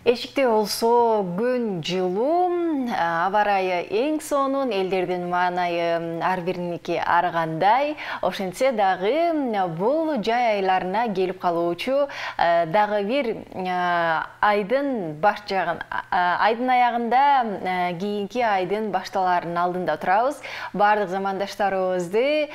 Эшикте болсо күн жылуу, аба ырайы эң сонун, элдердин маанайы ар бириники аргандай. Ошентсе дагы бул жай айларына келип калуучу дагы бир айдын баш жагын, айдын аягында кийинки айдын башталарынын алдында турабыз. Бардык замандаштарыбызды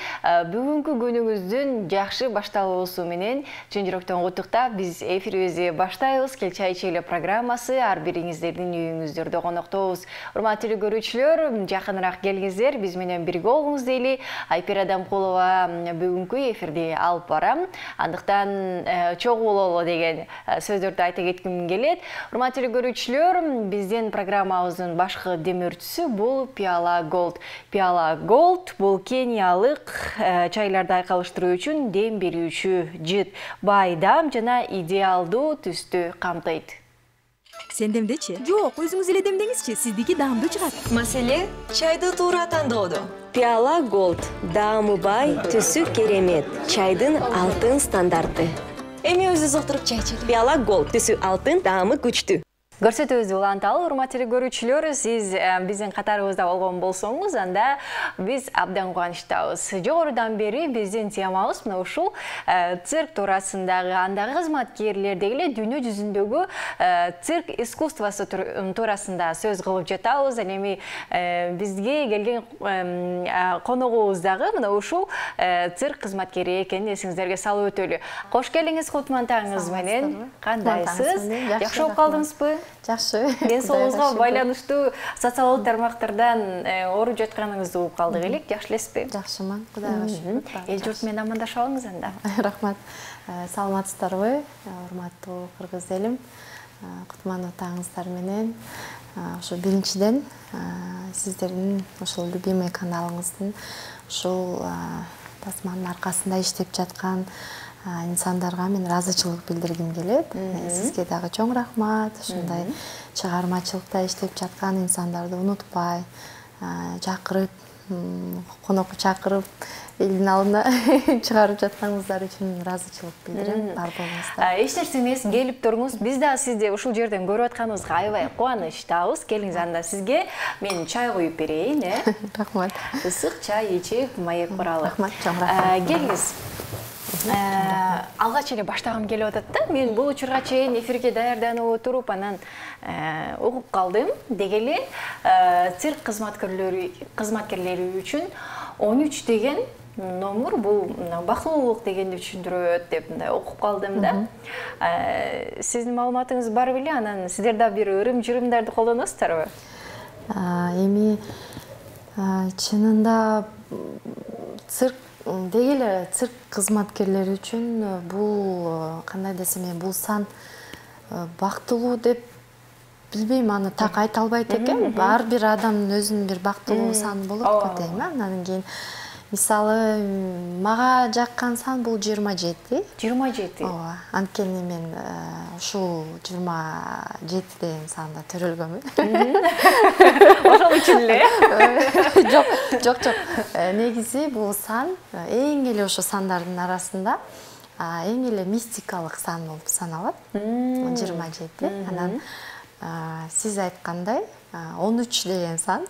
бүгүнкү күнүңүздүн жакшы башталуусу менен чын жүрөктөн куттуктап, биз эфирибизди баштайбыз. Кел чай ичели программасы ар бириңиздердин үйүңүздөрдө коноктобуз. Урматтуу көрүүчүлөр, жакыныраак келиңиздер, биз менен бирге болуңуз дейли. Айпер Адамкулова бүгүнкү эфирди алып барам. Андыктан чогуу бололу деген сөздөрдү айта кетким келет. Урматтуу көрүүчүлөр, биздин программабыздын башкы демөөрчүсү бул Пиала Голд. Пиала Голд бул кениялык чайларды айкалыштыруу үчүн дем берүүчү жыт, байдам жана идеалдуу түстү камтыйт. Сен демдечи? Жок, өзүңүз эле демдеңизчи, сиздики даамдуу чыгат. Маселе чайды туура тандоодо. Пиала Голд, даамы бай, түсү керемет, чайдын алтын стандарты. Эми өзүбүз отуруп чай ичели. Пиала Голд, түсү алтын, даамы күчтүү. Көрсөтүүбүздү уланталы, урматтуу көрүүчүлөр, сиз биздин катарыбызда болгон болсоңуз, анда биз абдан кубанычтабыз. Жогорудан бери биздин темабыз мына ушул цирк туурасындагы, андагы кызматкерлердеги эле дүйнө жүзүндөгү цирк искусствосу туурасында сөз кылып жатабыз. Эми бизге келген коногубуз дагы мына ушул цирк кызматкери экенин эсиңиздерге салып өтөлү. Кош келиңиз Кутман таңыңыз менен. Кандайсыз? Жакшы болуп калдыңызбы? Жакшы. Ден соолугуңузга байланыштуу социалдык тармактардан ооруп жатканыңызды угуп калдык элек. Жакшы элесизби? Жакшымын, Кудайга шүкүр. Эл журт менен амандашып алыңыз анда. Рахмат. Саламатсыздарбы, урматтуу кыргыз элим? Кутмандуу таңыңыздар менен. Ошо биринчиден сиздердин ошол любимый каналыңыздын ушул тасманын аркасында иштеп жаткан инсандарга мен ыраазычылык билдиргим келет. Сизге дагы чоң рахмат. Ушундай чыгармачылыкта иштеп жаткан инсандарды унутпай, чакырып, конокко чакырып, элдин алдына чыгарып жатканыңыздар үчүн ыраазычылык билдирем. Бар болуңуздар. Эч нерсе эмес, келип туруңуз. Биз да сизди ушул жерден көрүп атканыбызга аябай кубанычтабыз. Келиңиз, анда сизге мен чай куюп берейин, Рахмат. Ысык чай ичип, маек куралы. Рахмат, чоң рахмат. Келиңиз. Алгач эле баштагым келип атат да. Мен бул учурга чейин эфирге даярданып отуруп, анан угуп калдым. Деги эле цирк кызматкерлери үчүн 13 деген номер бул бактылуулук дегенди түшүндүрөт деп мындай окуп калдым да. Сиздин маалыматыңыз бар беле? Анан сиздер да бир ырым-жырымдарды колдоносуздарбы? Эми чынында цирк деги эле цирк кызматкерлери үчүн бул кандай десем, бул сан бактылуу деп билбейм, аны так айта албайт экен. Ар бир адамдын өзүнүн бир бактылуу саны болот го дейм. Анан кийин мисалы мага жаккан сан бул 27. 27. Ооба. Анткени мен ушул 27 деген санда төрөлгөнмүн. Ошол үчүн эле? Жок. Негизи бул сан эң эле ошо сандардын арасында эң эле мистикалык сан болуп саналат. 27. Анан сиз айткандай 13 деген сан.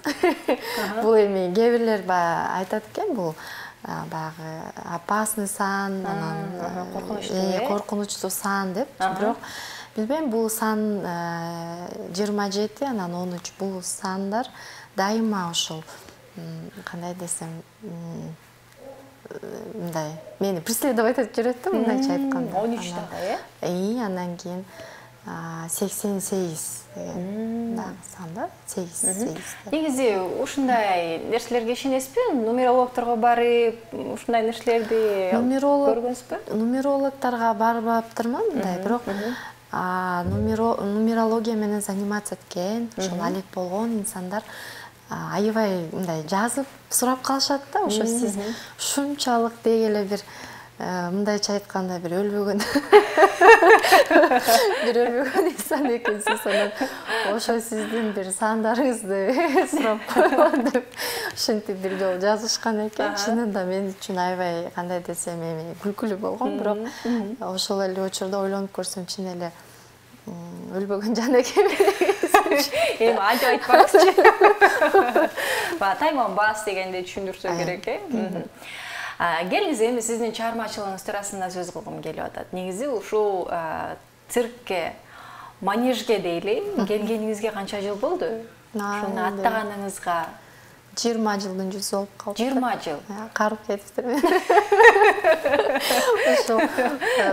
Бул эми кээ бирлер айтат экен, бул баягы опасный сан, анан коркунучтуу сан деп. Бирок билбейм, бул сан 27, анан 13 бул сандар дайыма ошол кандай десем, мындай мени преследовать этип жүрөт да, мындайча айтканда. 13 дагы, анан кийин 88 деген дагы санда, 8. Негизи ушундай нерселерге ишенесизби? Нумерологторго барып, ушундай нерселерди көргөнсүзбү? Нумерологторго барбаптырмын, мындай, бирок нумерология менен заниматься эткен, ошол алек болгон инсандар аябай мындай жазып сурап калышат да, ошо сиз ушунчалык деги эле бир мындайча айтканда бир өлбөгөн инсан экенсиз, анан ошо сиздин бир сандарыңызды сурап койгон деп ушинтип бир жолу жазышкан экен. Чынында мен үчүн аябай кандай десем эми күлкүлүү болгон, бирок ошол эле учурда ойлонуп көрсөм чын эле өлбөгөн жан экен. Эми айтып айтпаңызчы. Таймон бас дегенде түшүндүрсө керек, Келиңиз, эми сиздин чыгармачылыгыңыз туурасында сөз кылгым келип атат. Негизи ушул циркке, манежге дейли, келгениңизге канча жыл болду? Ушуну аттаганыңызга 20 жылдын жүзү болуп калды. 20 жыл. Карып кетиптир мен.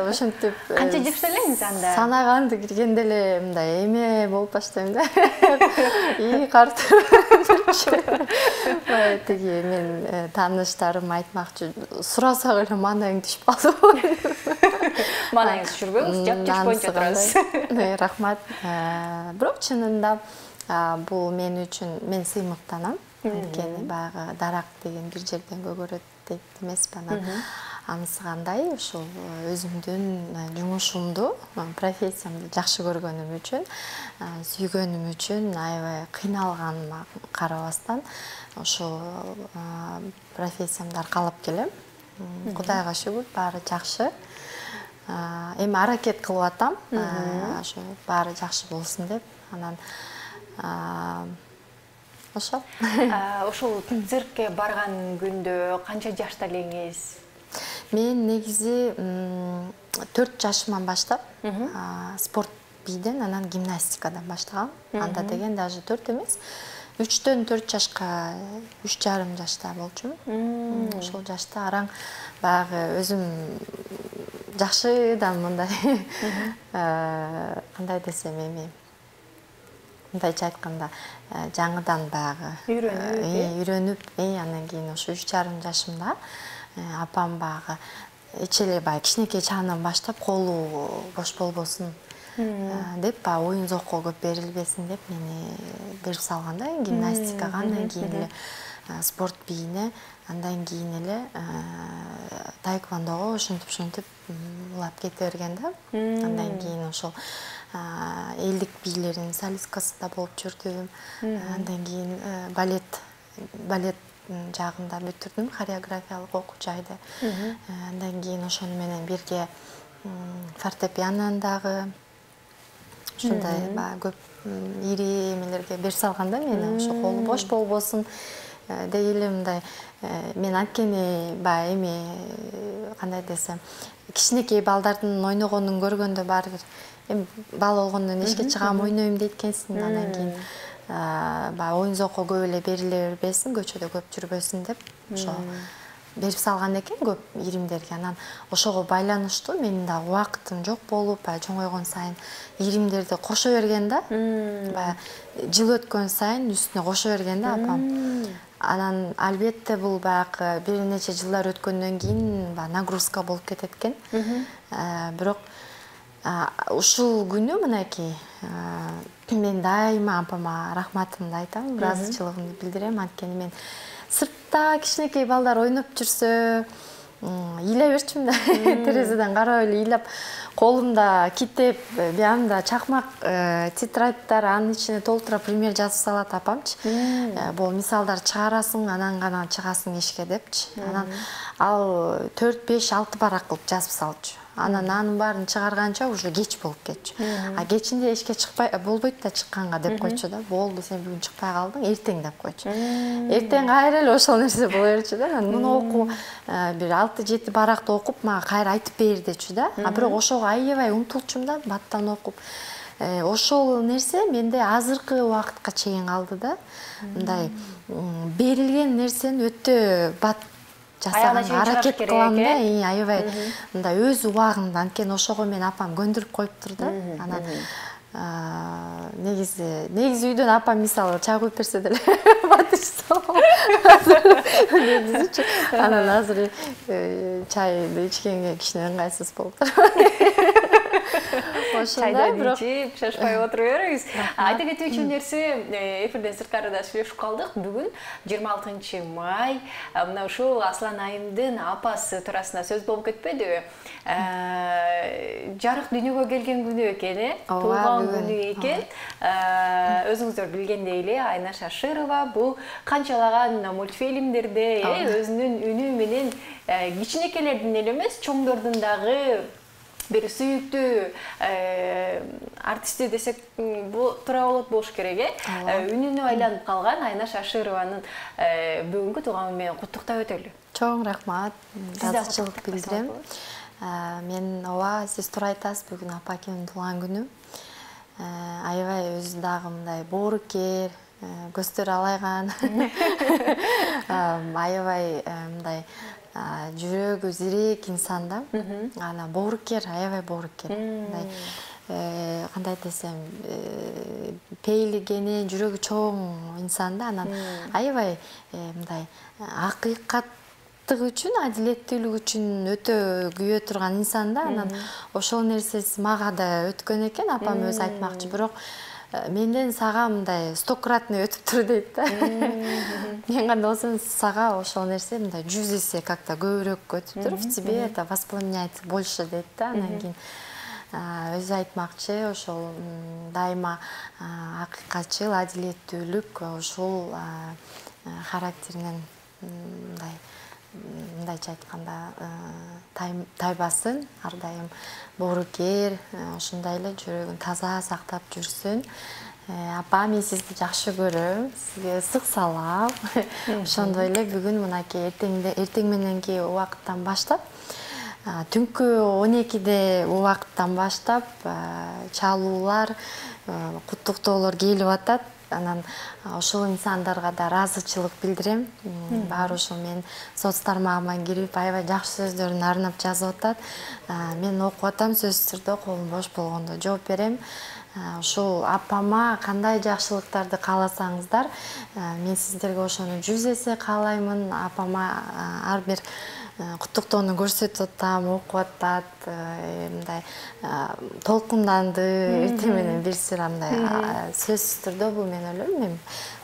Ошентип. Канча жаш элеңиз анда? Санаганды киргенде эле мындай эме болуп баштайм да. Картып. Тиги мен тааныштарым айтмакчы, сурасак эле маанайың түшүп калды. Маанайыңыз түшүрбөңүз, жап боюнча турабыз. Рахмат. Бирок чынында бул мен үчүн мен сыймыктанам. Анткени баягы дарак деген бир жерден көгөрөт дейт эмеспи, анан анысы кандай ушул өзүмдүн жумушумду, профессиямды жакшы көргөнүм үчүн, сүйгөнүм үчүн аябай кыйналганыма карабастан ошол профессиямды аркалап келем. Кудайга шүгүр, баары жакшы. Эми аракет кылып атам, ошо баары жакшы болсун деп. Анан ошол циркке барган күндө канча жашта элеңиз? Мен негизи 4 жашыман баштап спорт бийден, анан гимнастикадан баштагам. Анда деген даже 4 эмес, 3-төн 4 жашка, 3,5 жашта болчумун. Ошол жашта араң баягы өзүм жакшыдан мындай кандай десем эми мындайча айтканда жаңыдан баягы үйрөнүп, анан кийин ошо 3,5 жашымда апам баягы эч эле баягы кичинекей чагынан баштап колу бош болбосун деп, баягы оюн зокко көп берилбесин деп мени берип салган да, гимнастикага, андан кийин эле спорт бийине, андан кийин эле таэквондого ошентип улап кете берген да. Андан кийин ошол элдик бийлердин солисткасы болуп жүрдүм. Андан кийин балет жагында бүтүрдүм, хореографиялык окуу жайды. Андан кийин ошону менен бирге фортепианонун дагы ушундай көп ири эмелерге берип салган да мени, ошо колу бош болбосун дейли мындай. Мен анткени баягы эми кандай десем, кичинекей балдардын ойногонун көргөндө баары бир эми бала болгондон эшикке чыгам ойнойм дейт экенсиң, андан кийин баягы оюн зокко көп эле бериле бербесин, көчөдө көп жүрбөсүн деп ошо берип салган экен көп иримдерге. Анан ошого байланыштуу менин дагы убактым жок болуп, баягы чоңойгон сайын иримдерди кошо берген да. Баягы жыл өткөн сайын үстүнө кошо берген да апам. Анан албетте бул баягы бир нече жылдар өткөндөн кийин нагрузка болуп кетет экен. Бирок ушул күнү мынакей мен дайыма апама рахматымды айтам, ыраазычылыгымды билдирем. Анткени мен сыртта кичинекей балдар ойноп жүрсө ыйлай берчүмүн да, терезеден карап эле ыйлап, колумда китеп, биямда чакмак, тетрадьтар, анын ичине толтура пример жазып салат апамчы. Бул мисалдар чыгарасың, анан гана чыгасың эшикке депчи. Анан ал 4-5-6 барак кылып жазып салчу. Анан анын баарын чыгарганча уже кеч болуп кетчү. Кечинде эшикке чыкпай болбойт да чыкканга деп койчу да. Болду, сен бүгүн чыкпай калдың, эртең деп койчу. Эртең кайра эле ошол нерсе боло берчү да. Муну оку бир 6-7 баракты окуп, мага кайра айтып бер дечү да. Бирок ошого аябай умтулчум да, баттан окуп. Ошол нерсе менде азыркы убакытка чейин калды да. Мындай берилген нерсени өтө бат жасаганга аракет кылам да, аябай мындай өз убагында. Анткени ошого мен апам көндүрүп коюптур да. Анан негизи үйдөн апам мисалы чай куюп берсе деле батышсам. Негизичи анан азыр чайды ичкенге кичине ыңгайсыз болуп турат. Чайдан ичип, шашпай отуруп бериңиз. Айта кетүүчү нерсе, эфирден сырткарыда сүйлөшүп калдык. Бүгүн 26 май, мына ушул Аслан айымдын апасы туурасында сөз болуп кетпедиби? Жарык дүйнөгө келген күнү экен, туулган күнү экен. Өзүңүздөр билгендей эле Айнаш Аширова бул канчалаган мультфильмдерде өзүнүн үнү менен кичинекейлердин эле эмес, чоңдордун дагы бир сүйүктүү артисти десек бул туура болот болуш керек үнүнө айланып калган Айнаш Ашырованын бүгүнкү тууганы менен куттуктап өтөлү. Чоң рахмат. Ыраазычылык билдирем. Мен ооба сиз туура айтасыз, бүгүн апакемдин туулган күнү. Аябай өзү дагы мындай боорукер, көздөрү алайган. Аябай мындай жүрөгү зирек инсан да. Ана боорукер, аябай боорукер. Кандай десем, пейлигени, жүрөгү чоң инсан да. Анан аябай мындай акыйкаттык үчүн, адилеттүүлүк үчүн өтө күйө турган инсан да. Анан ошол нерсеси мага да өткөн экен, апам өзү айтмакчы, бирок менден сага мындай 100-кратный өтүп тур дейт да. Мен кандай болсом сага ошол нерсе мындай 100 эсе как-то көбүрөөк өтүп тур. В тебе это воспламеняется больше дейт да. Анан кийин өзү айтмакчы, ошол дайыма акыйкатчыл, адилеттүүлүк ушул характеринен мындайча айтканда тайбасын, ар дайым боорукер, ошондой эле жүрөгүн таза сактап жүрсүн. Апа, мен сизди жакшы көрөм, сизге ысык салам. Ошондой эле бүгүн мынакей эртең мененки убакыттан баштап, түнкү 12-де убакыттан баштап чалуулар, куттуктоолор келип атат. Анан ошол инсандарга да ыраазычылык билдирем. Баары ошол мен соц тармагыма кирип, аябай жакшы сөздөрүн арнап жазып атат. Мен окуп атам, сөзсүз түрдө колум бош болгондо жооп берем. Ошол апама кандай жакшылыктарды кааласаңыздар, мен сиздерге ошону 100 эсе каалаймын. Апама ар бир куттуктоону көрсөтүп атам, окуп атат, мындай толкунданды, эртең менен бир сыйра мындай сөзсүз түрдө бул мен ойлойм,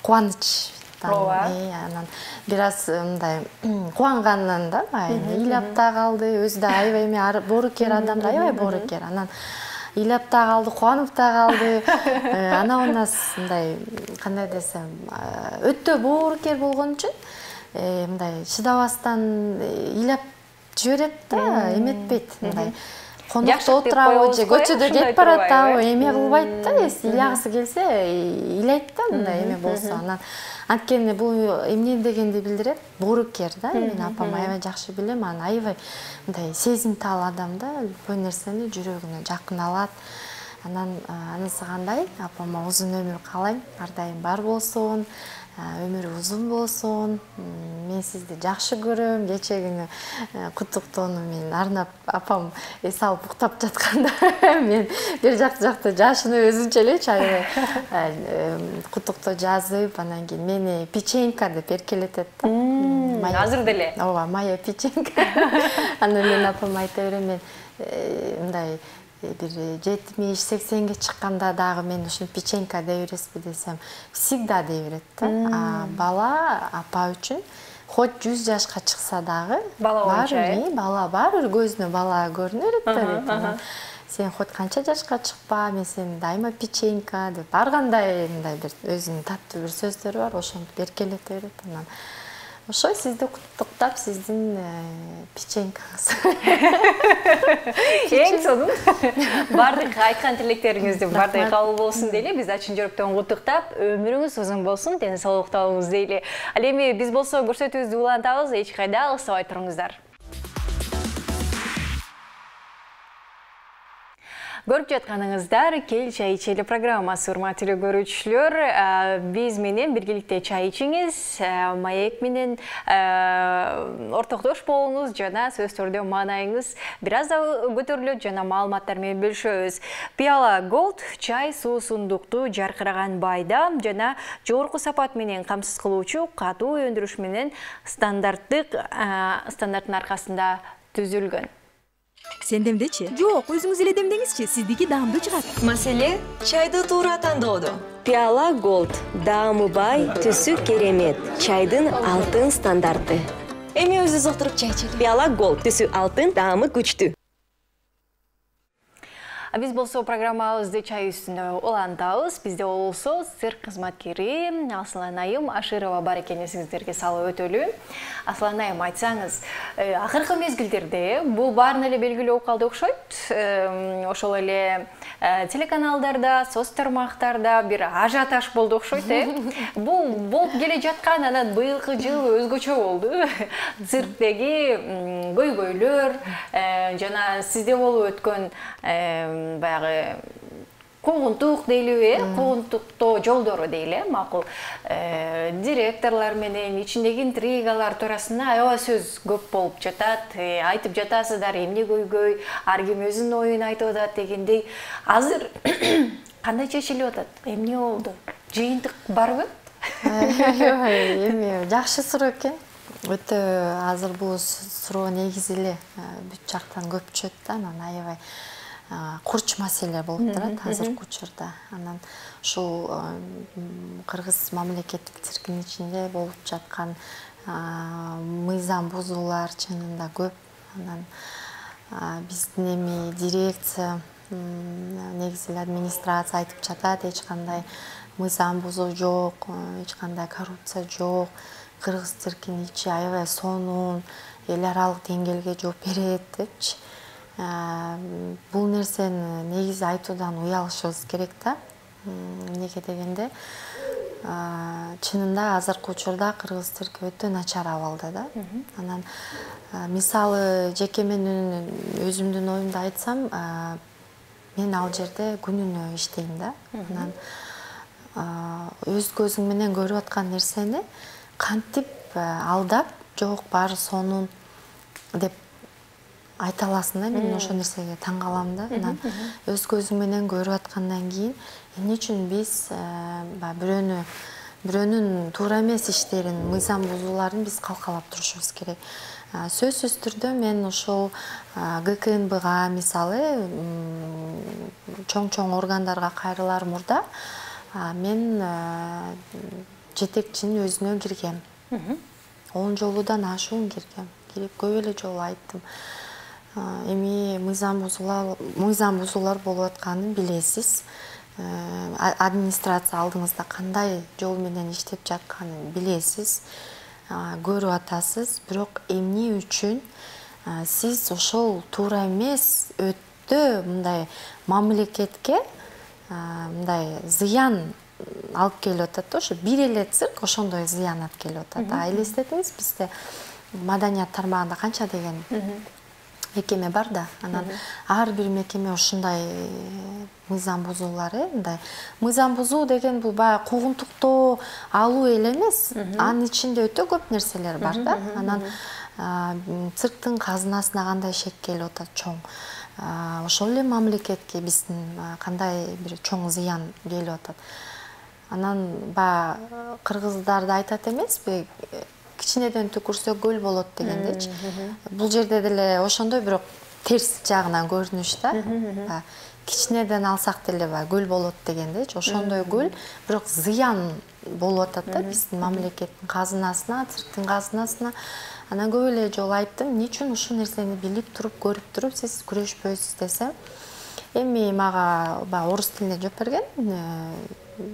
кубаныч. Анан бир аз мындай кубангандан да, ыйлап да калды, өзү да аябай эме боорукер адам да, аябай боорукер. Анан ыйлап да калды, кубанып да калды. Анан у нас мындай кандай десем, өтө боорукер болгон үчүн мындай шыдабастан ыйлап жиберет да, эметпейт. Мындай кондукта отурабы же көчөдө кетип баратабы, эме кылбайт да, ыйлagысы келсе ыйлайт да, мындай эме болсо. Анан анткени бул эмне дегенди билдирет, боорукер да. Мен апам аябай жакшы билем, анан аябай мындай сезимтал адам да, любой нерсени жүрөгүнө жакын алат. Анан анысы кандай, апама узун өмүр каалайм, ар дайым бар болсун, өмүрү узун болсун. Мен сизди жакшы көрөм. Кече күнү куттуктоону мен арнап, апам эс алып уктап жатканда мен бир жакта жашынып өзүнчө элечи аябай куттуктоо жазып, анан кийин мени печенька деп эркелетет да. Азыр деле. Ооба, моя печенька. Анан мен апама айта берем, мен мындай бир 70-80-ге чыкканда дагы мен ушул печенька дей бересизби десем, всегда дей берет да. Бала апа үчүн хоть 100 жашка чыкса дагы, бала баары көзүнө бала көрүнө берет да дейт. Сен хоть канча жашка чыкпа, мен сени дайыма печенька деп ар кандай мындай бир өзүнүн таттуу бир сөздөрү бар, ошентип эркелете берет. Анан ошо сизди куттуктап, сиздин печенькаңыз. Эң сонун бардык айткан тилектериңизди бардыгы кабыл болсун дейли. Биз ачын жүрөктөн куттуктап, өмүрүңүз узун болсун, ден соолукта болуңуз дейли. Ал эми биз болсо көрсөтүүбүздү улантабыз, эч кайда алыстабай туруңуздар. Көрүп жатканыңыздар Кел чай ичели программасы, урматтуу көрүүчүлөр. Биз менен биргеликте чай ичиңиз, маек менен ортоктош болуңуз жана сөз түрдө маанайыңыз бир аз да көтөрүлөт жана маалыматтар менен бөлүшөбүз. Пиала Gold чай суусундукту жаркыраган байда жана жогорку сапат менен камсыз кылуучу катуу өндүрүш менен стандарттын аркасында түзүлгөн. Сен демдечи? Жок, өзүңүз эле демдеңизчи, сиздики даамдуу чыгат. Маселе чайды туура тандоодо. Пиала Gold даамы бай, түсү керемет, чайдын алтын стандарты. Эми өзүбүз отуруп чай ичели. Пиала Gold түсү алтын, даамы күчтүү. Биз болсо программабызды чай үстүндө улантабыз. Бизде болсо цирк кызматкери Аслан Айым Аширова бар экенин сиздерге салып өтөлү. Аслан Айым, айтсаңыз, акыркы мезгилдерде бул баарын эле белгилүү болуп калды окшойт. Ошол эле телеканалдарда, соц тармактарда бир ажиотаж болду окшойт, Бул болуп келе жаткан, анан быйылкы жыл өзгөчө болду. Цирктеги көйгөйлөр жана сизде болуп өткөн баягы куугунтук дейлиби, куугунтуктоо жолдору дейли, макул. Директорлор менен ичиндеги интригалар туурасында аябай сөз көп болуп жатат. Айтып жатасыздар, эмне көйгөй, ар ким өзүнүн оюн айтып атат дегендей. Азыр кандай чечилип атат? Эмне болду? Жыйынтык барбы? Эми жакшы суроо экен. Өтө азыр бул суроо негизи эле бүт жактан көп чөт да, анан аябай курч маселе болуп турат азыркы учурда. Анан ушул Кыргыз мамлекеттик цирктин ичинде болуп жаткан мыйзам бузуулар чынында көп. Анан биздин эми дирекция, негизи эле администрация айтып жатат, эч кандай мыйзам бузуу жок, эч кандай коррупция жок. Кыргыз циркинин ичи аябай сонун, эл аралык деңгээлге жооп берет депчи. Бул нерсени негизи айтуудан уялышыбыз керек да. Эмнеге дегенде, чынында азыркы учурда кыргыз цирки өтө начар абалда да. Анан мисалы жеке мен өзүмдүн оюмду айтсам, мен ал жерде күнүнө иштейм да. Анан өз көзүң менен көрүп аткан нерсени кантип алдап, жок баары сонун деп айта аласың да. Мен ошол нерсеге таң калам да. Анан өз көзүң менен көрүп аткандан кийин эмне үчүн биз бирөөнүн туура эмес иштерин, мыйзам бузууларын биз калкалап турушубуз керек. Сөзсүз түрдө мен ошол ГКНБга мисалы чоң органдарга кайрылар мурда мен жетекчинин өзүнө киргем. 10 жолудан ашуун киргем. Кирип көп эле жолу айттым. Эми мыйзам бузуулар болуп атканын билесиз. Администрация алдыңызда кандай жол менен иштеп жатканын билесиз. Көрүп атасыз, бирок эмне үчүн сиз ошол туура эмес, өтө мындай мамлекетке мындай зыян алып келип атат да. Ошо бир эле цирк ошондой зыян алып келип атат. Элестетиңиз, бизде маданият тармагында канча деген мекеме бар да. Анан ар бир мекеме ушундай мыйзам бузуулар, мындай мыйзам бузуу деген бул баягы куугунтуктоо алуу эле эмес. Анын ичинде өтө көп нерселер бар да. Анан цирктин казынасына кандай шек келип атат чоң. Ошол эле мамлекетке биздин кандай бир чоң зыян келип атат. Анан баягы кыргыздарды айтат эмеспи, кичинеден түкүрсө көл болот дегендечи. Бул жерде деле ошондой, бирок терс жагынан көрүнүш да. Кичинеден алсак деле көл болот дегендечи. Ошондой көл, бирок зыян болуп атат да биздин мамлекеттин казынасына, цирктин казынасына. Анан көп эле жолу айттым, эмне үчүн ушул нерсени билип туруп, көрүп туруп сиз күрөшпөйсүз десем, эми мага орус тилинде жооп берген,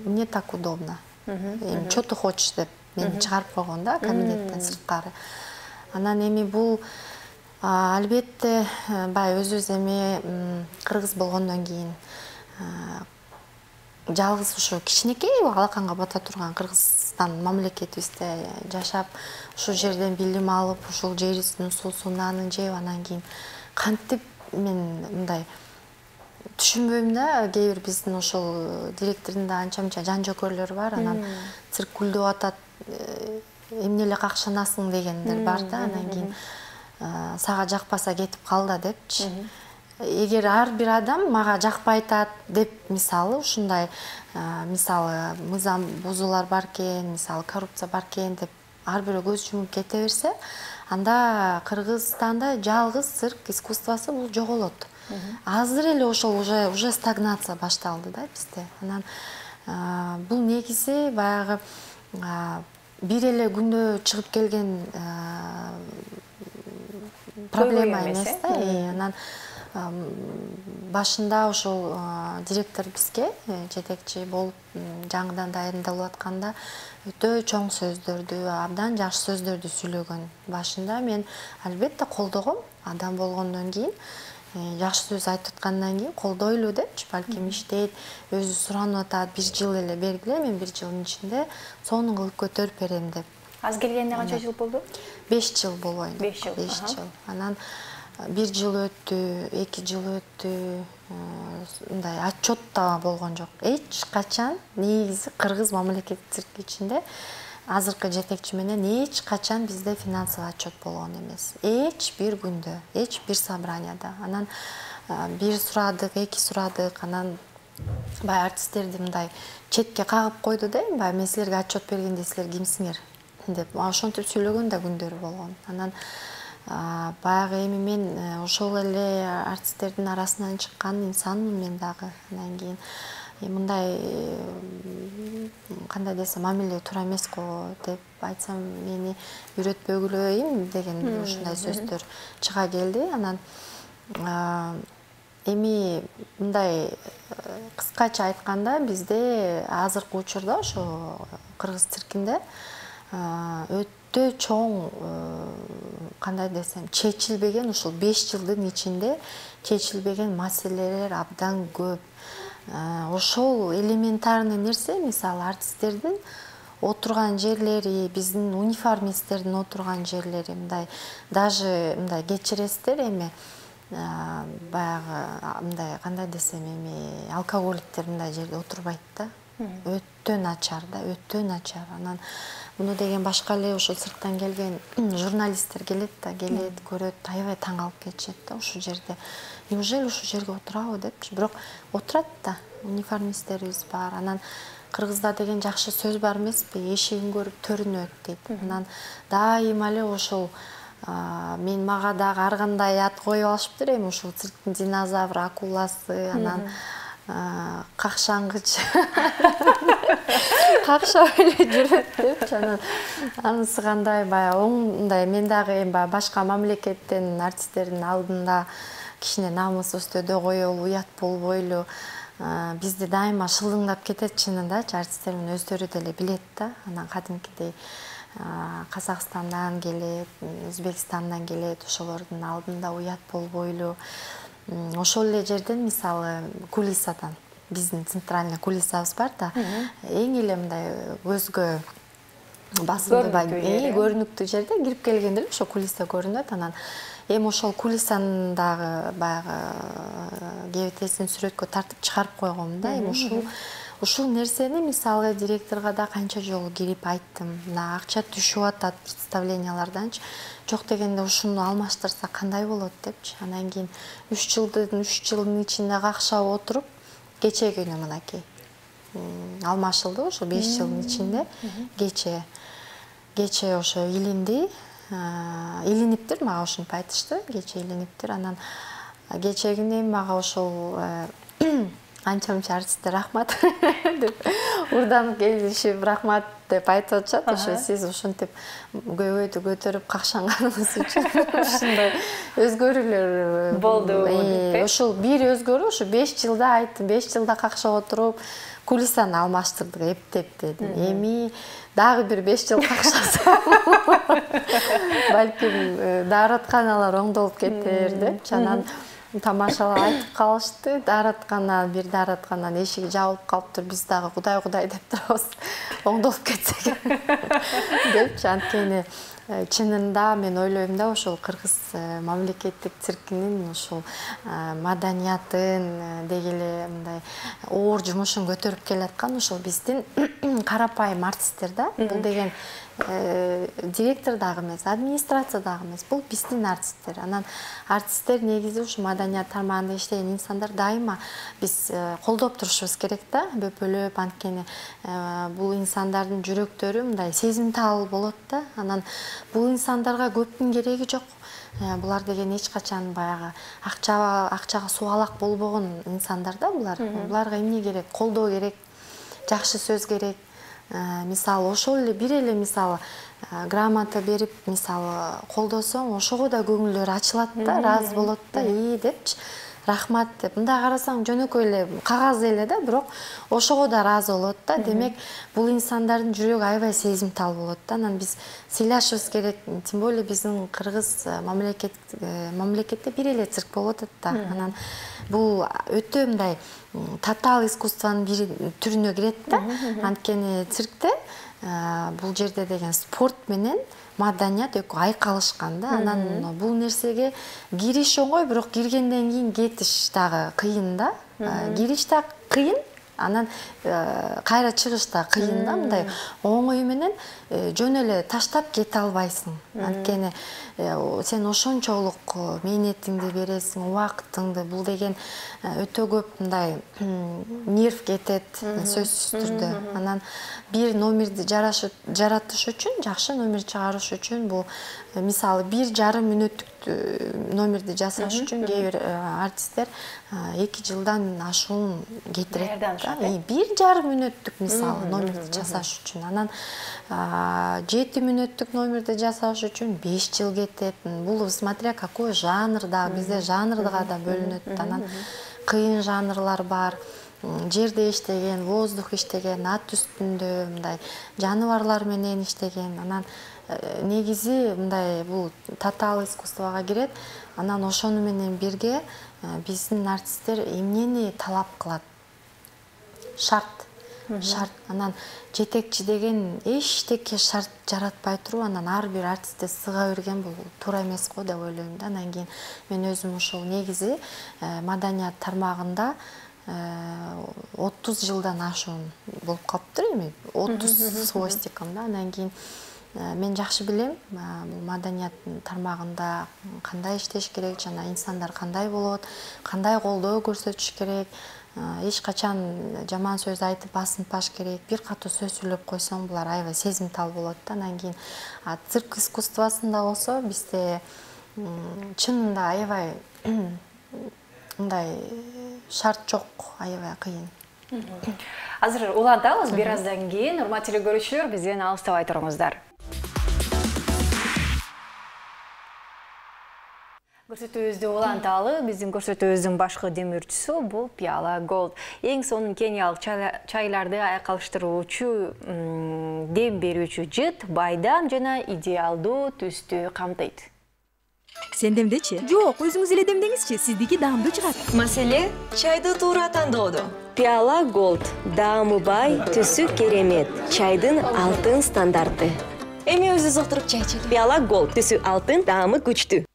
мне так удобно. Что ты хочешь деп мени чыгарып койгон да кабинеттен сырткары. Анан эми бул албетте баягы өзүбүз эми кыргыз болгондон кийин жалгыз ушу кичинекей алаканга бата турган Кыргызстан мамлекетибизде жашап, ушул жерден билим алып, ушул жерибиздин суусун, нанын жеп, анан кийин кантип мен мындай түшүнбөйм да. Кээ бир биздин ошол директордун да анча-мынча жан жөкөрлөрү бар. Анан цирк гүлдөп атат, эмне эле какшанасың дегендер бар да. Анан кийин сага жакпаса кетип кал да депчи. Эгер ар бир адам мага жакпай атат деп, мисалы ушундай мисалы мыйзам бузуулар бар экен, мисалы коррупция бар экен деп ар бирөө көз жумуп кете берсе, анда Кыргызстанда жалгыз цирк искусствосу бул жоголот. Азыр эле ошол уже стагнация башталды да бизде. Анан бул негизи баягы бир эле күндө чыгып келген проблема эмес да. Анан башында ошол директор бизге жетекчи болуп жаңыдан дайындалып атканда өтө чоң сөздөрдү, абдан жакшы сөздөрдү сүйлөгөн. Башында мен албетте колдогом, адам болгондон кийин жакшы сөз айтып аткандан кийин колдойлу депчи, балким иштейт, өзү суранып атат, 1 жыл эле бергиле, мен 1 жылдын ичинде сонун кылып көтөрүп берем деп. Аз келгенде канча жыл болду? 5 жыл болойн. 5 жыл. 5 жыл. Анан 1 жыл өттү, 2 жыл өттү. Мындай отчет да болгон жок. Эч качан негизи кыргыз мамлекеттик цирк ичинде азыркы жетекчи менен эч качан бизде финансовый отчет болгон эмес. Эч бир күндө, эч бир собранияда. Анан бир сурадык, 2 сурадык, анан бай артисттерди мындай четке кагып койду да, бай мен силерге отчет бергенде силер кимсиңер деп. Ошентип сүйлөгөн да күндөрү болгон. Анан баягы эми мен ошол эле артисттердин арасынан чыккан инсанмын мен дагы. Анан кийин мындай кандай десем мамиле туура эмес го деп айтсам мени үйрөтпөгүлөйүн деген ушундай сөздөр чыга келди. Анан эми мындай кыскача айтканда бизде азыркы учурда ошо кыргыз циркинде өтө чоң кандай десем чечилбеген, ушул 5 жылдын ичинде чечилбеген маселелер абдан көп. Ошол элементарный нерсе, мисалы артисттердин отурган жерлери, биздин униформисттердин отурган жерлери мындай даже мындай кечиресиздер эми баягы мындай кандай десем эми алкоголиктер мындай жерде отурбайт да. Өтө начар да, өтө начар. Анан муну деген башка эле ошол сырттан келген журналисттер келет да, келет, көрөт, аябай таң калып кетишет да ушул жерде. Неужели ушул жерге отурабы депчи, бирок отурат да, униформисттерибиз бар. Анан кыргызда деген жакшы сөз бар эмеспи, эшигин көрүп төрүнөт дейт. Анан дайыма эле ошол мен мага дагы ар кандай ат коюп алышыптыр эми ушул цирктин динозавры, акуласы, анан какшангыч какшап эле жүрөт депчи. Анан анысы кандай баягы мындай мен дагы эми баягы башка мамлекеттен артисттердин алдында кичине намыс үстөдө коелу, уят болбойлу. Бизди дайыма шылдыңдап кетет чынындачы, артисттер менен өздөрү деле билет да. Анан кадимкидей Казакстандан келет, Өзбекстандан келет, ошолордун алдында уят болбойлу. Ошол эле жерден мисалы кулисадан, биздин центральный кулисабыз бар да, эң эле мындай көзгө басымды көрүнүктүү жерде кирип келгенде ошо кулиса көрүнөт. Анан эми ошол кулисанын дагы баягы кебетесин сүрөткө тартып чыгарып койгом да. Эми ушул нерсени мисалы директорго да канча жолу кирип айттым. Мына акча түшүп атат представленияларданчы. Жок дегенде ушуну алмаштырса кандай болот депчи. Анан кийин 3 жылдын ичинде какшап отуруп, кече күнү мынакей алмашылды ошо 5 жылдын ичинде. Кече ошо илинди. Илиниптир, мага ушинтип айтышты, кече илиниптир. Анан кече күнү мага ошол анча-мынча артисттер рахмат деп урданып келишип рахмат деп айтып атышат. Ошо сиз ушинтип көбөйдү көтөрүп какшанганыңыз үчүн ушундай өзгөрүүлөр болду. Ошол бир өзгөрүү ошо 5 жылда айттым, 5 жылда какшап отуруп кулисаны алмаштырдык эптеп дедим. Эми дагы бир 5 жыл какшасам балким дааратканалар оңдолуп кетер депчи. Анан тамашалап айтып калышты, бир даараткананын эшиги жабылып калыптыр, биз дагы кудай деп турабыз, оңдолуп кетсек депчи. Анткени чынында мен ойлойм да, ошол кыргыз мамлекеттик циркинин ошол маданиятын дегеле мындай оор жумушун көтөрүп келаткан ошол биздин карапайым артисттер да. Бул деген директор дагы эмес, администрация дагы эмес, бул биздин артисттер. Анан артисттер негизи ушу маданият тармагында иштеген инсандар дайыма биз колдоп турушубуз керек да, бөпөлөп. Анткени бул инсандардын жүрөктөрү мындай сезимтал болот да. Анан бул инсандарга көптүн кереги жок. Булар деген эч качан баягы акчага суалак болбогон инсандар да булар. Буларга эмне керек? Колдоо керек, жакшы сөз керек. мисалы ошол эле бир эле мисалы грамота берип мисалы колдосоң ошого да көңүлдөр ачылат да, ыраазы болот да, депчи рахмат деп. Мында карасаң жөнөкөй эле кагаз эле да, бирок ошого да ыраазы болот да. Демек, бул инсандардын жүрөгү аябай сезимтал болот да. Анан биз сыйлашыбыз керек. Тем более биздин кыргыз мамлекетте бир эле цирк болуп атат да. Анан бул өтө мындай татаал искусствонун бир түрүнө кирет да. Анткени циркте бул жерде деген спорт менен маданият экөө айкалышкан да. Анан бул нерсеге кириш оңой, бирок киргенден кийин кетиш дагы кыйын да. Кириш да кыйын, анан кайра чыгыш да кыйын да. Мындай оңой менен жөн эле таштап кете албайсың. Анткени сен ошончолук мээнетиңди бересиң, убактыңды, бул деген өтө көп мындай нерв кетет сөзсүз түрдө. Анан бир номерди жаратыш үчүн, жакшы номер чыгарыш үчүн бул мисалы 1,5 мүнөттүк номерди жасаш үчүн кээ бир артисттер 2 жылдан ашуун кетирет. 1,5 мүнөттүк мисалы номерди жасаш үчүн. Анан 7 мүнөттүк номерди жасаш үчүн 5 жыл кетет. Бул смотря какой жанр да, бизде жанрга да бөлүнөт. Анан кыйын жанрлар бар. Жерде иштеген, воздух иштеген, ат үстүндө мындай жаныбарлар менен иштеген. Анан негизи мындай бул татаал искусствого кирет. Анан ошону менен бирге биздин артисттер эмнени талап кылат? Шарт. Анан жетекчи деген эчтеке шарт жаратпай туруп, анан ар бир артистти сыга берген бул туура эмес го деп ойлойм да. Анан кийин мен өзүм ошол негизи маданият тармагында 30 жылдан ашуун болуп калыптыр эми. 30 с хвостиком да. Анан кийин мен жакшы билем, бул маданият тармагында кандай иштеш керек, жана инсандар кандай болот, кандай колдоо көрсөтүш керек. Эч качан жаман сөз айтып басынпаш керек. Бир катуу сөз сүйлөп койсоң, булар аябай сезимтал болот да. Анан кийин цирк искусствосунда болсо бизде чынында аябай мындай шарт жок, аябай кыйын. Азыр улантабыз, бир аздан кийин урматтуу көрүүчүлөр, бизден алыстабай туруңуздар. Көрсөтүүбүздү уланталы, биздин көрсөтүүбүздүн башкы демирчүсү бул Пиала Голд. Эң сонун кениялык чайларды айкалыштыруучу, дем берүүчү жыт, байдам жана идеалдуу түстү камтыйт. Сен демдечи? Жок, өзүңүз эле демдеңизчи, сиздики даамдуу чыгат. Маселе чайды туура тандоодо. Пиала Голд, даамы бай, түсү керемет, чайдын алтын стандарты. Эми өзүбүз отуруп чай ичели. Пиала Голд, түсү алтын, даамы күчтүү.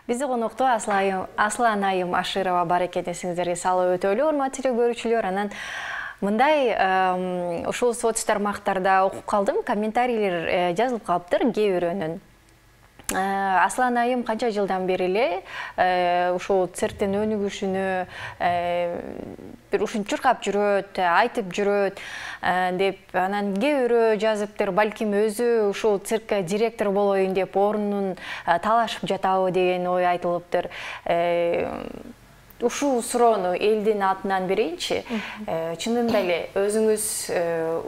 Бизди конокто Аслан Айым Аширова бар экен, эсиңиздерге салып өтөлү, урматтуу көрүүчүлөр. Анан мындай ушул соц тармактарда окуп калдым, комментарийлер жазылып калыптыр кээ бирөөнүн. Аслан Айым канча жылдан бери эле ушул цирктин өнүгүшүнө бир ушинтип чуркап жүрөт, айтып жүрөт деп, анан кээ бирөө жазыптыр, балким өзү ушул циркке директор болоюн деп орнун талашып жатабы деген ой айтылыптыр. Ушул суроону элдин атынан берейинчи. Чынында эле өзүңүз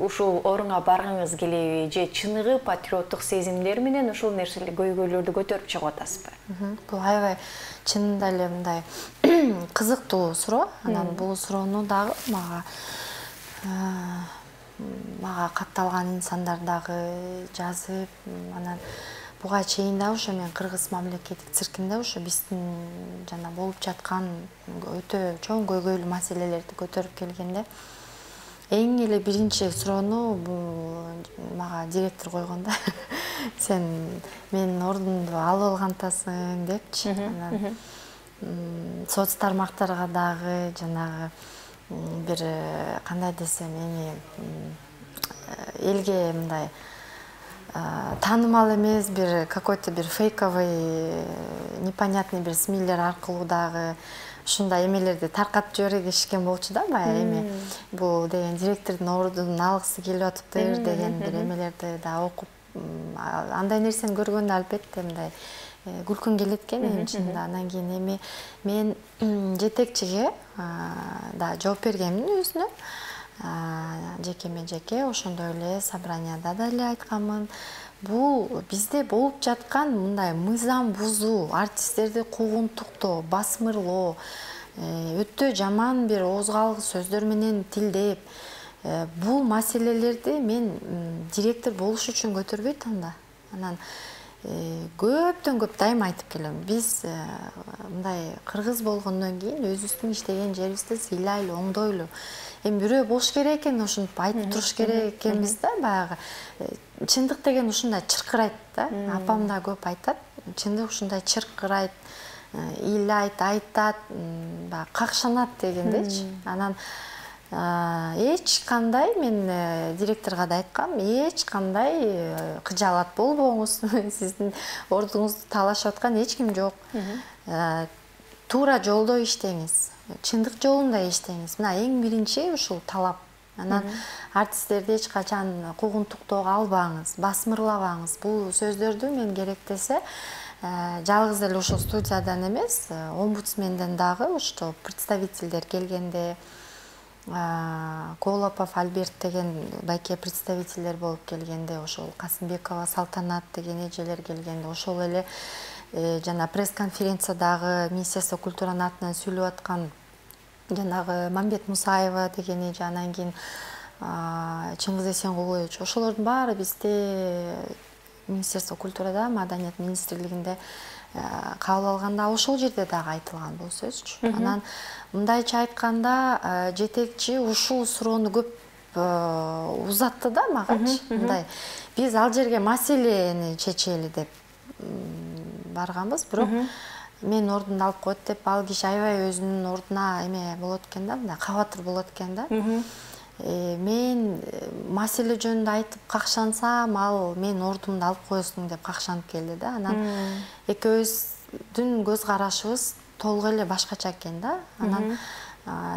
ушул орунга баргыңыз келеби же чыныгы патриоттук сезимдер менен ушул нерселерди, көйгөйлөрдү көтөрүп чыгып атасызбы? Бул аябай чынында эле мындай кызыктуу суроо. Анан бул суроону дагы мага катталган инсандар дагы жазып, анан буга чейин да ошо мен кыргыз мамлекеттик циркинде ошо биздин жана болуп жаткан өтө чоң көйгөйлүү маселелерди көтөрүп келгенде эң эле биринчи суроону мага директор койгон да. Сен менин ордумду алып алган атасың депчи. Анан соц тармактарга дагы жанагы бир кандай десем эми элге мындай таанымал эмес бир какой-то бир фейковый непонятный бир смилер аркылуу дагы ушундай эмелерди таркатып жиберишкен болчу да баягы эми бул деген директордун ордунун алгысы келип атыптыр деген бир эмелерди да окуп андай нерсени көргөндө албетте мындай күлкүм келет экен эми чынында. Анан кийин эми мен жетекчиге да жооп бергенмин өзүнө. жеке ошондой эле собранияда да эле айтканмын. Бул бизде болуп жаткан мындай мыйзам бузуу, артисттерди куугунтуктоо, басмырлоо, өтө жаман бир оозгалгы сөздөр менен тилдеп, бул маселелерди мен директор болуш үчүн көтөрбөйт анда. Анан көптөн көп дайыма айтып келем. Биз мындай кыргыз болгондон кийин өзүбүздүн иштеген жерибизди сыйлайлы, оңдойлу. Эми бирөө болуш керек экен, ушинтип айтып туруш керек экенбиз да, баягы. Чындык деген ушундай чыркырайт да. Апам да көп айтат. Чындык ушундай чыркырайт, ыйлайт, айтат, баягы какшанат дегендейчи. Анан эч кандай мен директорго да айткам, эч кандай кыжаалат болбоңуз. Сиздин ордуңузду талашып аткан эч ким жок. Туура жолдо иштеңиз. Чындык жолунда иштеңиз. Мына эң биринчи ушул талап. Анан артисттерди эч качан куугунтуктоого албаңыз, басмырлабаңыз. Бул сөздөрдү мен керек десе жалгыз эле ушул студиядан эмес, омбудсменден дагы ошто представительдер келгенде, Колопов Альберт деген байке представительдер болуп келгенде, ошол Касымбекова Салтанат деген эжелер келгенде, ошол эле жана пресс-конференциядагы Министерство культуранын атынан сүйлөп аткан жанагы Мамбет Мусаева деген эже, анан кийин Чыңгыз Эсенгулович, ошолордун баары бизде Министерство культурада, Маданият министрлигинде кабыл алганда ошол жерде дагы айтылган бул сөзчү. Анан мындайча айтканда жетекчи ушул суроону көп узатты да магачы. Мындай биз ал жерге маселени чечели деп барганбыз, бирок мен ордумду алып коет деп ал киши аябай өзүнүн ордуна эме болот экен да, мындай кабатыр болот экен да. Мен маселе жөнүндө айтып какшансам, ал мен ордумду алып коесуң деп какшанып келди да. Анан экөөбүздүн көз карашыбыз толук эле башкача экен да. Анан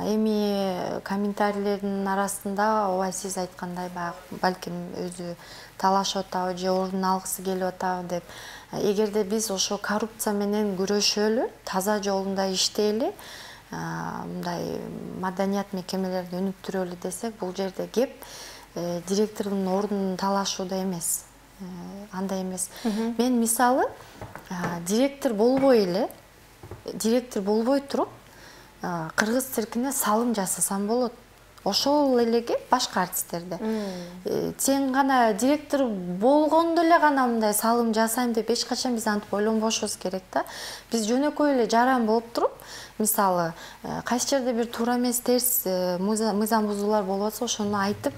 эми комментарийлердин арасында ооба сиз айткандай балким өзү талашып атабы же ордун алгысы келип атабы деп, эгерде биз ошо коррупция менен күрөшөлү, таза жолунда иштейли, мындай маданият мекемелерин өнүктүрөлү десек, бул жерде кеп директордун ордун талашууда эмес. Андай эмес. Мен мисалы директор болбой туруп кыргыз циркине салым жасасам болот. Ошол элеге башка артисттерде. Сен гана директор болгондо эле гана мындай салым жасайм деп эч качан биз антип ойлонбошубуз керек да. Биз жөнөкөй эле жаран болуп туруп, мисалы, кайсы жерде бир туура эмес, терс мыйзам бузуулар болуп атса, ошону айтып,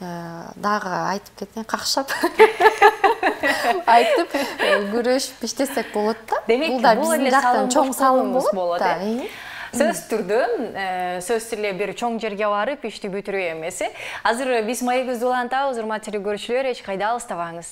дагы айтып кеткен, какшап айтып күрөшүп иштесек болот да. Демек, бул эле салым чоң салым болот да. Сөз түрдөн, сөз эле бир чоң жерге барып ишти бүтүрүү эмес. Азыр биз маегибизди улантабыз, урматтуу көрүүчүлөр, эч кайда алыстабаңыз.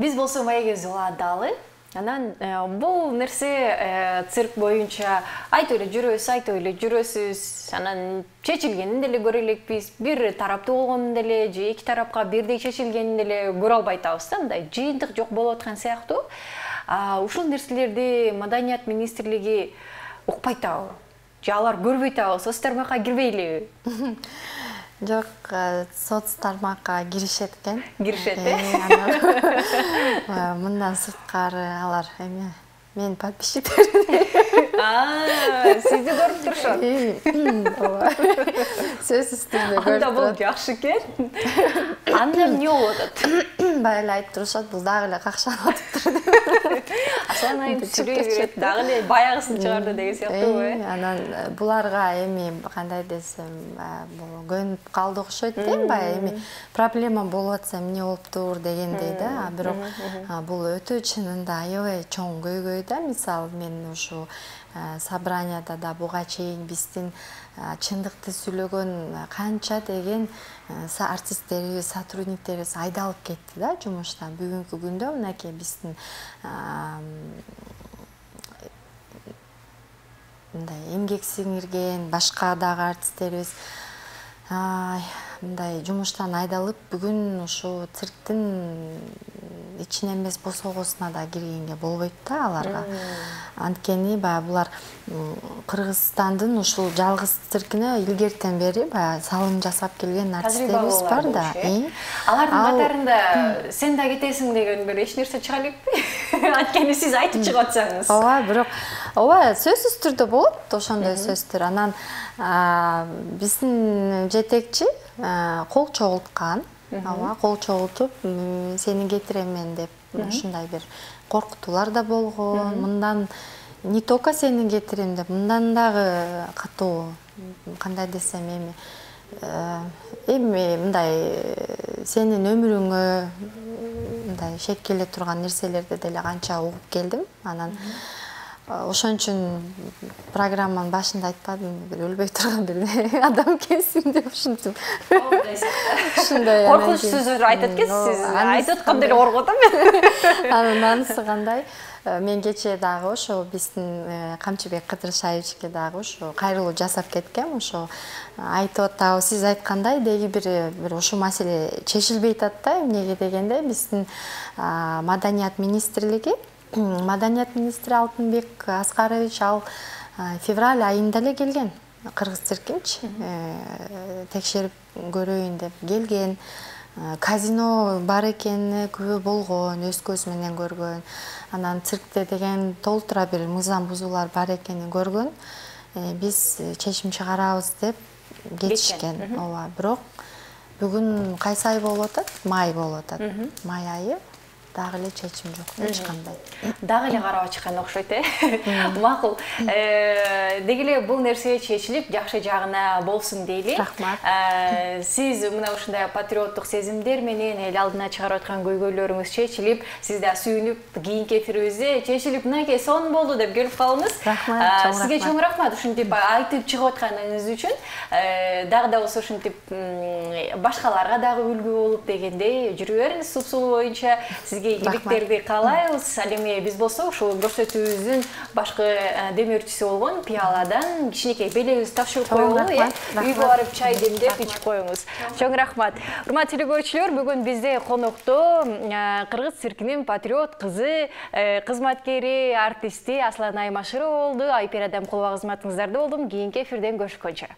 Биз болсо маегибизди уланталы. Анан бул нерсе цирк боюнча айтып эле жүрөсүз, анан чечилгенин деле көрө элекпиз. Бир тараптуу болгонун деле же эки тарапка бирдей чечилгенин деле көрө албай атабыз да, мындай жыйынтык жок болуп аткан сыяктуу. Ушул нерселерди Маданият министрлиги укпай атабы? Же алар көрбөй атабы? Соц тармакка кирбейлиби? Жок, соц тармакка киришет экен. Киришет, мындан сырткары алар эме мен подписчиктерим. Сизди көрүп турушат. Сөзсүз түрдө көрүп турат. Анда бул жакшы экен. Анда эмне болуп атат? Бай эле айтып турушат, бул дагы эле какшанып атыптыр деп. Аслан айым сүрөй берет, дагы эле баягысын чыгарды деген сыяктуу. Анан буларга эми кандай десем, бул көнүп калды окшойт дейм, баягы эми проблема болуп атса эмне болуптур дегендей да. Бирок бул өтө чынында аябай чоң көйгөй да. Мисалы, мен ушу собранияда да буга чейин биздин чындыкты сүйлөгөн канча деген артисттерибиз, сотрудниктерибиз айдалып кетти да жумуштан. Бүгүнкү күндө мынакей биздин мындай эмгек сиңирген башка дагы артисттерибиз мындай жумуштан айдалып, бүгүн ушу цирктин ичине эмес босогосуна да киргенге болбойт да аларга. Анткени баягы булар Кыргызстандын ушул жалгыз циркине илгертен бери баягы салым жасап келген артисттерибиз бар да. Алардын катарында сен да кетесиң деген бир эч нерсе чыга элекпи? Анткени сиз айтып чыгып атсаңыз. Ооба, бирок сөзсүз түрдө болот ошондой сөздөр. Анан биздин жетекчи кол чогулткан. Кол чогултуп сени кетиремен деп ушундай бир коркутуулар да болгон. Мындан не только сени кетирем деп, мындан дагы катуу, кандай десем эми мындай сенин өмүрүңө мындай шек келе турган нерселерди деле канча угуп келдим. Анан ошон үчүн программанын башында айтпадым, бир өлбөй турган бир адам экенсиң деп ушинтип. Ушундай коркунуч сөздөр айтат экенсиз. Айтып атканда эле коркутам мен. Анан анысы кандай? Мен кечээ дагы ошо биздин Камчыбек Кыдыршаевичке дагы ошо кайрылуу жасап кеткем. Ошо айтып атабы, сиз айткандай деги бир ушул маселе чечилбей атат да. Эмнеге дегенде биздин Маданият министрлиги, Маданият министри Алтынбек Аскарович ал февраль айында эле келген. Кыргыз циркинчи текшерип көрөйүн деп келген. Казино бар экени күбө болгон, өз көзү менен көргөн. Анан циркте деген толтура бир мыйзам бузуулар бар экенин көргөн. Биз чечим чыгарабыз деп кетишкен. Ооба, бирок бүгүн кайсы ай болуп атат? Май болуп атат. Май айы дагы эле чечим жок, эч кандай. Дагы эле карап чыккан окшойт, Макул. Деги эле бул нерсе чечилип, жакшы жагына болсун дейли. Рахмат. Сиз мына ушундай патриоттук сезимдер менен эл алдына чыгарып аткан көйгөйлөрүңүз чечилип, сиз да сүйүнүп, кийинки эфирибизде чечилип, мынакей сонун болду деп келип калдыңыз. Рахмат. Сизге чоң рахмат ушинтип айтып чыгып атканыңыз үчүн. Дагы да болсо ушинтип башкаларга дагы үлгү болуп дегендей жүрүп бериңиз супсулуу боюнча. Сизге ийгиликтерди каалайбыз. Ал эми биз болсо ушул көрсөтүүбүздүн башкы демөөрчүсү болгон пиаладан кичинекей белегибизди тапшырып коелу, үйгө барып чай демдеп ичип коюңуз. Чоң рахмат. Урматтуу телекөрүүчүлөр, бүгүн бизде конокто Кыргыз циркинин патриот кызы, кызматкери, артисти Аслан Аймашырова болду. Айпер Адамкулова кызматыңыздарда болдум. Кийинки эфирден көрүшкөнчө.